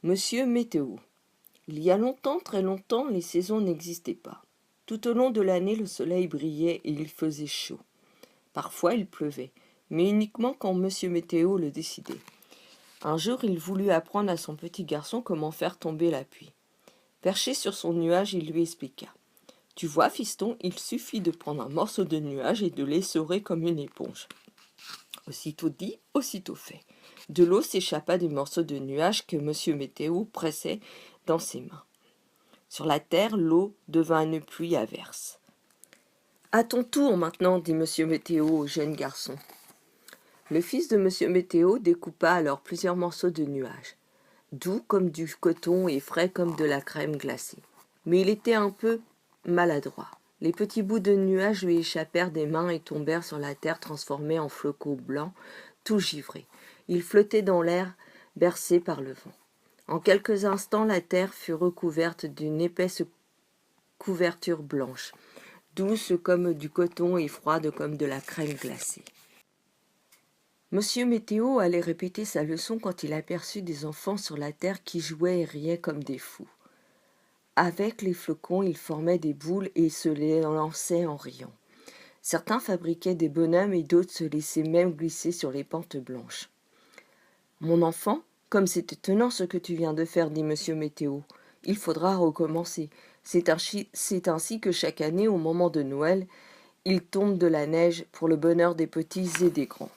Monsieur Météo. Il y a longtemps, très longtemps, les saisons n'existaient pas. Tout au long de l'année, le soleil brillait et il faisait chaud. Parfois, il pleuvait, mais uniquement quand Monsieur Météo le décidait. Un jour, il voulut apprendre à son petit garçon comment faire tomber la pluie. Perché sur son nuage, il lui expliqua. « Tu vois, fiston, il suffit de prendre un morceau de nuage et de l'essorer comme une éponge. » Aussitôt dit, aussitôt fait. De l'eau s'échappa des morceaux de nuages que Monsieur Météo pressait dans ses mains. Sur la terre, l'eau devint une pluie à verse. « À ton tour maintenant, dit Monsieur Météo au jeune garçon. » Le fils de Monsieur Météo découpa alors plusieurs morceaux de nuages, doux comme du coton et frais comme de la crème glacée. Mais il était un peu maladroit. Les petits bouts de nuages lui échappèrent des mains et tombèrent sur la terre transformée en flocons blancs, tout givrés. Il flottait dans l'air, bercé par le vent. En quelques instants, la terre fut recouverte d'une épaisse couverture blanche, douce comme du coton et froide comme de la crème glacée. Monsieur Météo allait répéter sa leçon quand il aperçut des enfants sur la terre qui jouaient et riaient comme des fous. Avec les flocons, ils formaient des boules et se les lançaient en riant. Certains fabriquaient des bonhommes et d'autres se laissaient même glisser sur les pentes blanches. « Mon enfant, comme c'est étonnant ce que tu viens de faire, dit Monsieur Météo. Il faudra recommencer. C'est ainsi que chaque année, au moment de Noël, il tombe de la neige pour le bonheur des petits et des grands. »